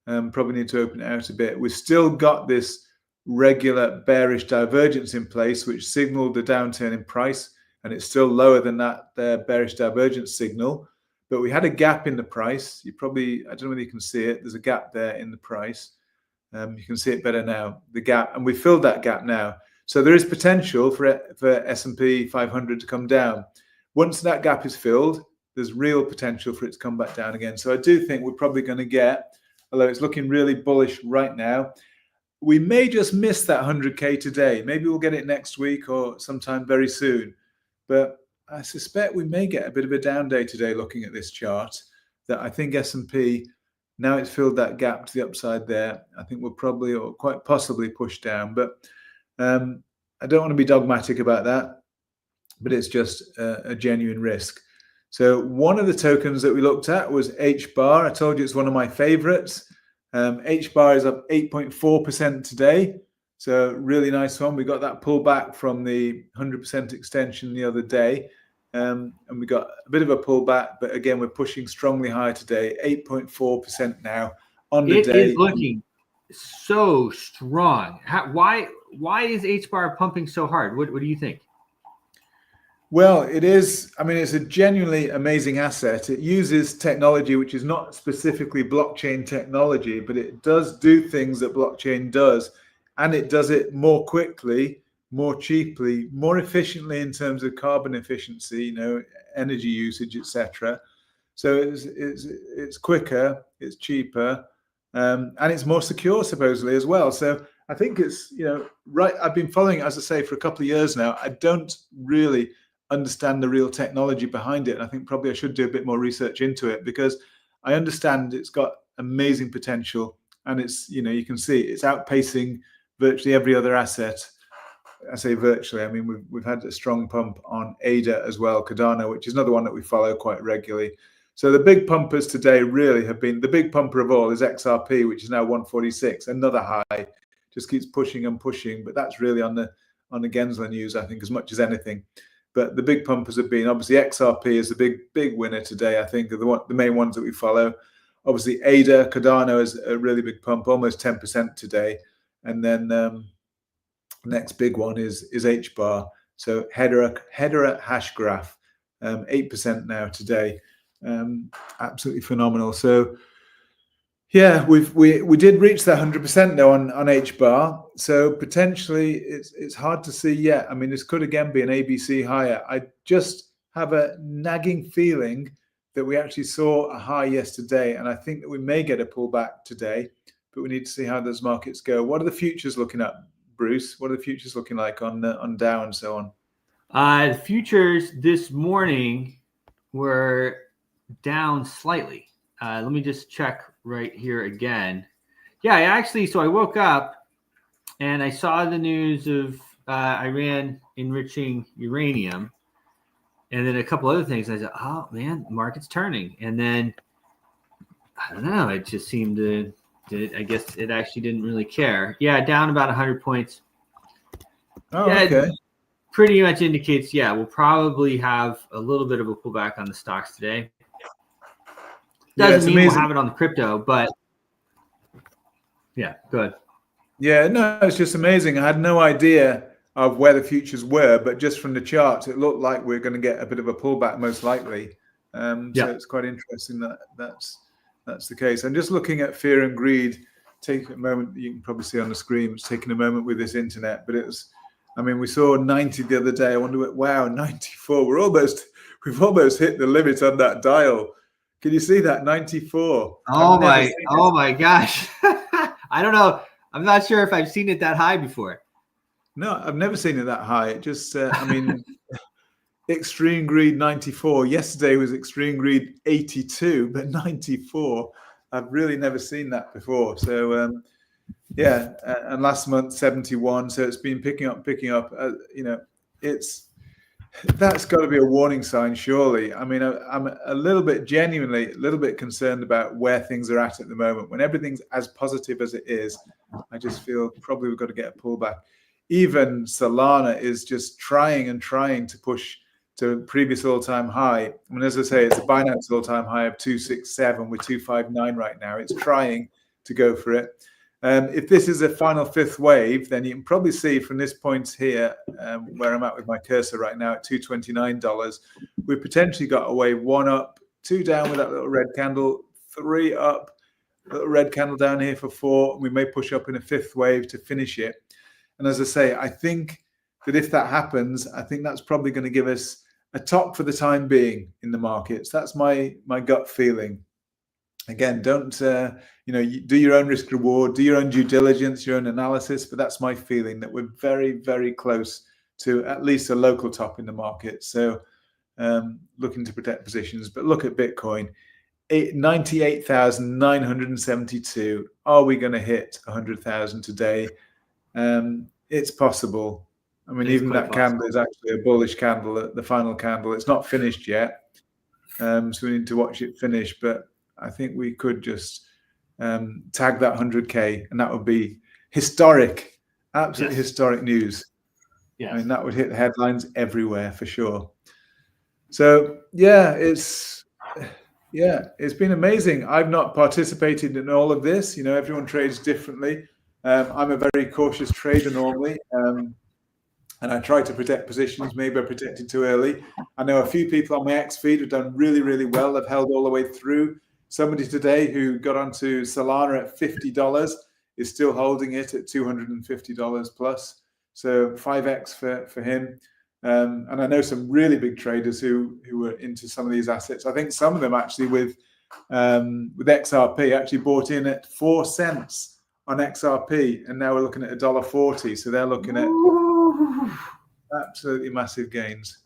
Probably need to open it out a bit. We've still got this regular bearish divergence in place, which signaled the downturn in price, and it's still lower than that bearish divergence signal. But we had a gap in the price. I don't know whether you can see it. There's a gap there in the price. You can see it better now, the gap, and we filled that gap now. So there is potential for S&P 500 to come down. Once that gap is filled, there's real potential for it to come back down again. So I do think we're probably going to get, although it's looking really bullish right now, we may just miss that 100K today. Maybe we'll get it next week or sometime very soon. But I suspect we may get a bit of a down day today looking at this chart, that I think S&P, now it's filled that gap to the upside there, I think we'll probably or quite possibly push down. But I don't want to be dogmatic about that, but it's just a genuine risk. So one of the tokens that we looked at was HBAR. I told you it's one of my favorites. HBAR is up 8.4% today. So really nice one. We got that pullback from the 100% extension the other day. And we got a bit of a pullback, but again, we're pushing strongly higher today, 8.4% now on the day. It is looking so strong. Why is HBAR pumping so hard? What do you think? Well, it is. I mean, it's a genuinely amazing asset. It uses technology which is not specifically blockchain technology, but it does do things that blockchain does, and it does it more quickly, more cheaply, more efficiently in terms of carbon efficiency, energy usage, etc. So it's quicker, it's cheaper, and it's more secure supposedly as well. So I think it's right. I've been following it, as I say, for a couple of years now. I don't really understand the real technology behind it, and I think probably I should do a bit more research into it, because I understand it's got amazing potential, and it's you can see it's outpacing virtually every other asset. I say virtually, I mean we've had a strong pump on ADA as well, Cardano, which is another one that we follow quite regularly. So the big pumpers today really have been, the big pumper of all is XRP, which is now 146, another high, just keeps pushing and pushing. But that's really on the Gensler news, I think, as much as anything. But the big pumpers have been, obviously XRP is the big winner today, I think, are the main ones that we follow. Obviously ADA, Cardano is a really big pump, almost 10% today. And then next big one is HBAR. So Hedera hash graph, 8% now today. Absolutely phenomenal. So yeah, we did reach that 100% though on HBAR. So potentially it's hard to see yet. I mean, this could again be an ABC higher. I just have a nagging feeling that we actually saw a high yesterday, and I think that we may get a pullback today, but we need to see how those markets go. What are the futures looking at, Bruce? What are the futures looking like on Dow and so on? The futures this morning were down slightly. Let me just check right here again. Yeah, so I woke up and I saw the news of Iran enriching uranium, and then a couple other things. I said, oh man, the market's turning. And then I don't know, it just seemed to, I guess it actually didn't really care. Yeah, down about 100 points. Oh, yeah, okay. Pretty much indicates, yeah, we'll probably have a little bit of a pullback on the stocks today. Doesn't mean we'll have it on the crypto, but yeah, go ahead. Yeah, no, it's just amazing. I had no idea of where the futures were, but just from the charts, it looked like we're going to get a bit of a pullback, most likely. So it's quite interesting that that's the case. And just looking at fear and greed, take a moment. You can probably see on the screen. It's taking a moment with this internet, but it was. I mean, we saw 90 the other day. I wonder what. Wow, 94. We've almost hit the limit on that dial. Can you see that 94? Oh my gosh! I don't know. I'm not sure if I've seen it that high before. No, I've never seen it that high. It just, I mean, extreme greed 94. Yesterday was extreme greed 82, but 94. I've really never seen that before. So, yeah, and last month 71. So it's been picking up. You know, that's got to be a warning sign, surely. I mean, I'm genuinely a little bit concerned about where things are at the moment. When everything's as positive as it is, I just feel probably we've got to get a pullback. Even Solana is just trying to push to a previous all-time high. I mean, as I say, it's a Binance all-time high of 267. We're 259 right now. It's trying to go for it. If this is a final fifth wave, then you can probably see from this point here, where I'm at with my cursor right now at $229, we've potentially got a wave 1 up, 2 down with that little red candle, 3 up, little red candle down here for 4. We may push up in a fifth wave to finish it. And as I say, I think that if that happens, I think that's probably going to give us a top for the time being in the markets. That's my gut feeling. Again, don't you do your own risk reward, do your own due diligence, your own analysis. But that's my feeling that we're very, very close to at least a local top in the market. So looking to protect positions. But look at Bitcoin, 98,972. Are we going to hit 100,000 today? It's possible. I mean, even that candle is actually a bullish candle, the final candle. It's not finished yet. So we need to watch it finish. But I think we could just tag that 100K, and that would be historic, absolutely historic news. Yeah, I mean, that would hit the headlines everywhere for sure. So yeah, it's been amazing. I've not participated in all of this. You know, everyone trades differently. I'm a very cautious trader normally, and I try to protect positions. Maybe I protected too early. I know a few people on my X feed have done really, really well. They've held all the way through. Somebody today who got onto Solana at $50 is still holding it at $250 plus. So 5x for him. And I know some really big traders who were into some of these assets. I think some of them actually with XRP actually bought in at 4 cents on XRP, and now we're looking at $1.40. So they're looking at absolutely massive gains.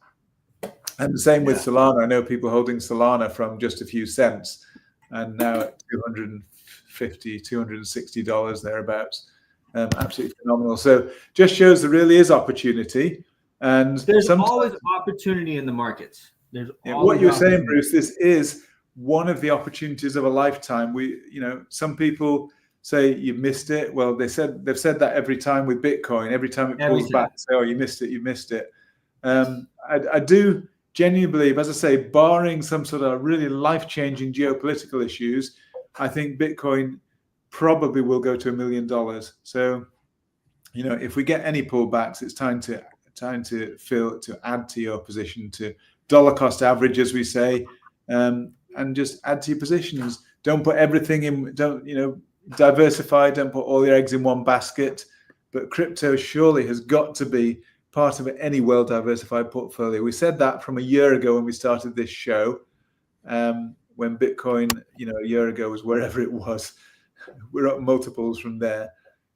And the same with Solana. I know people holding Solana from just a few cents, and now at $250, $260 thereabouts. Absolutely phenomenal. So just shows there really is opportunity. And there's always opportunity in the markets. There's what you're saying, Bruce, this is one of the opportunities of a lifetime. Some people say you missed it. Well, they've said that every time with Bitcoin. Every time it pulls back, say, "Oh, you missed it. You missed it." I do genuinely believe, as I say, barring some sort of really life-changing geopolitical issues, I think Bitcoin probably will go to $1 million. So, if we get any pullbacks, it's time to add to your position, to dollar cost average, as we say, and just add to your positions. Don't put everything in. Diversify. Don't put all your eggs in one basket. But crypto surely has got to be part of any well-diversified portfolio. We said that from a year ago when we started this show, when Bitcoin, a year ago was wherever it was. We're up multiples from there.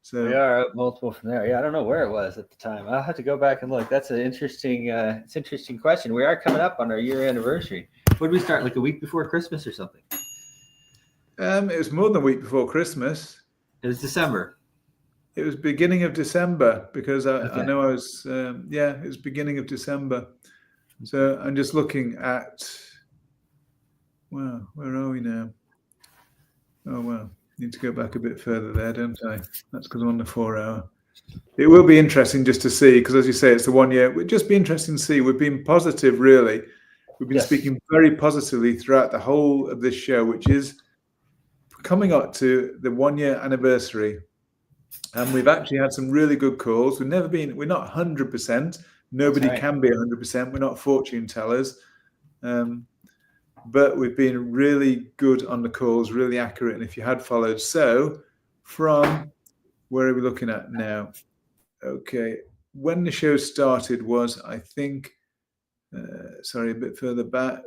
So we are up multiple from there. Yeah, I don't know where it was at the time. I'll have to go back and look. That's an interesting, interesting question. We are coming up on our year anniversary. When did we start? Like a week before Christmas or something? It was more than a week before Christmas. It was December. It was beginning of December because I know I was, it was beginning of December. So I'm just looking at, well, where are we now? Oh, well, need to go back a bit further there, don't I? That's because I'm on the 4 hour. It will be interesting just to see, because as you say, it's the 1 year. It would just be interesting to see. We've been positive, really. We've been speaking very positively throughout the whole of this show, which is coming up to the 1 year anniversary. And we've actually had some really good calls. We're not 100%. Nobody can be 100%. We're not fortune tellers. But we've been really good on the calls, really accurate. And if you had followed, so from where are we looking at now? Okay. When the show started was, I think, a bit further back.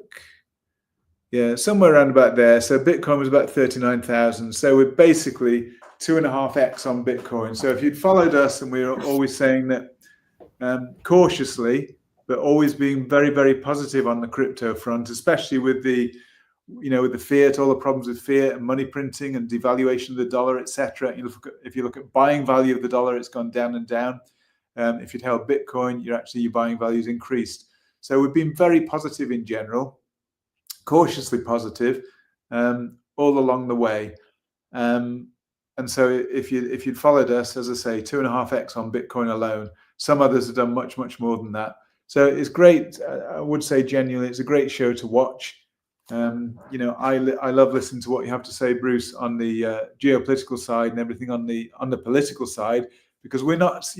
Yeah, somewhere around about there. So Bitcoin was about 39,000. So we're basically 2.5x on Bitcoin. So if you'd followed us, and we were always saying that cautiously, but always being very, very positive on the crypto front, especially with the fiat, all the problems with fiat and money printing and devaluation of the dollar, etc. If you look at buying value of the dollar, it's gone down and down. If you'd held Bitcoin, your buying value's increased. So we've been very positive in general, cautiously positive, all along the way. And so if you'd followed us, as I say, 2.5x on Bitcoin alone. Some others have done much, much more than that. So it's great. I would say genuinely, it's a great show to watch. I love listening to what you have to say, Bruce, on the geopolitical side and everything on the political side, because we're not,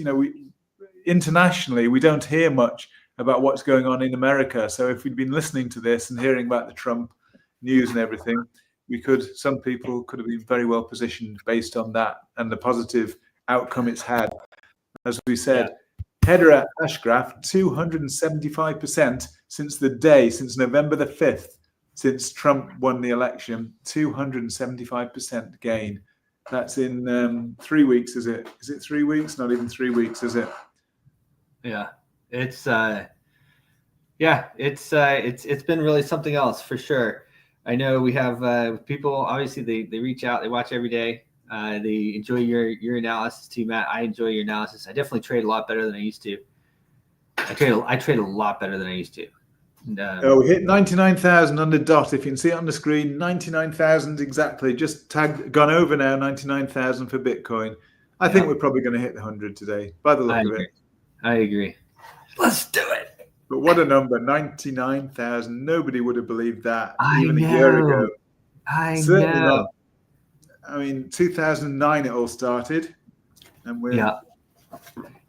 internationally, we don't hear much about what's going on in America. So if we'd been listening to this and hearing about the Trump news and everything, some people could have been very well positioned based on that and the positive outcome it's had. As we said, header at hash graph, 275% since November the 5th, since Trump won the election, 275% gain. That's in 3 weeks, is it? Is it 3 weeks? Not even 3 weeks, is it? Yeah, it's been really something else for sure. I know we have people, obviously they reach out, they watch every day. They enjoy your analysis too, Matt. I enjoy your analysis. I definitely trade a lot better than I used to. I trade a lot better than I used to. We hit 99,000 on the dot. If you can see it on the screen, 99,000 exactly. Just gone over now, 99,000 for Bitcoin. I think we're probably going to hit the 100 today, by the look of it. I agree. Let's do it. But what a number, 99,000. Nobody would have believed that even a year ago. Certainly not. I mean, 2009 it all started. And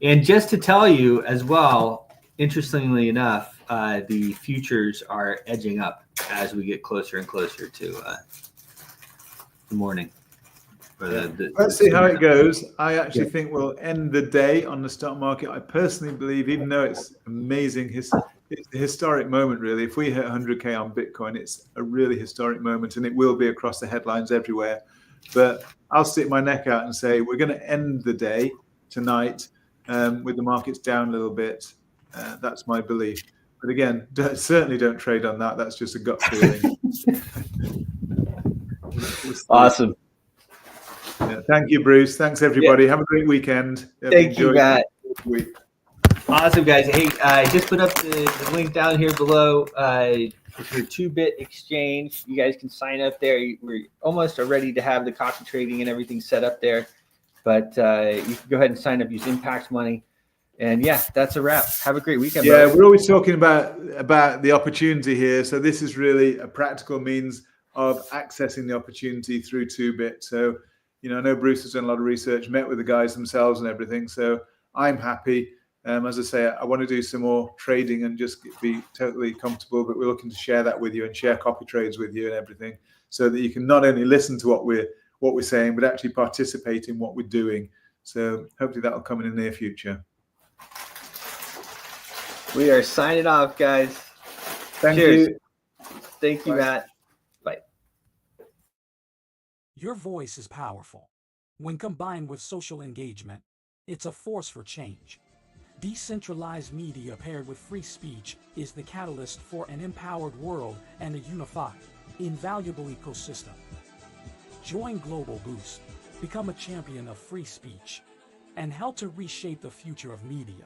And just to tell you as well, interestingly enough, the futures are edging up as we get closer and closer to the morning. Let's see how it goes. I actually think we'll end the day on the stock market. I personally believe, even though it's amazing, it's a historic moment, really. If we hit 100K on Bitcoin, it's a really historic moment, and it will be across the headlines everywhere. But I'll stick my neck out and say we're going to end the day tonight with the markets down a little bit. That's my belief. But again, certainly don't trade on that. That's just a gut feeling. Awesome. Yeah, thank you, Bruce. Thanks, everybody. Have a great weekend. Thank you, Matt. Awesome, guys. Hey, I just put up the link down here below. It's your 2-bit exchange. You guys can sign up there. We're almost ready to have the copy trading and everything set up there. But you can go ahead and sign up, use Impact Money. And yeah, that's a wrap. Have a great weekend. Yeah, bro. we're always talking about the opportunity here. So this is really a practical means of accessing the opportunity through 2-bit. So, you know, I know Bruce has done a lot of research, met with the guys themselves and everything. So I'm happy. As I say, I want to do some more trading and just be totally comfortable, but we're looking to share that with you and share copy trades with you and everything, so that you can not only listen to what we're saying, but actually participate in what we're doing. So hopefully that'll come in the near future. We are signing off, guys. Thank Cheers. you. Thank you, Bye. Matt. Bye. Your voice is powerful. When combined with social engagement, it's a force for change. Decentralized media paired with free speech is the catalyst for an empowered world and a unified, invaluable ecosystem. Join Global Boost, become a champion of free speech, and help to reshape the future of media.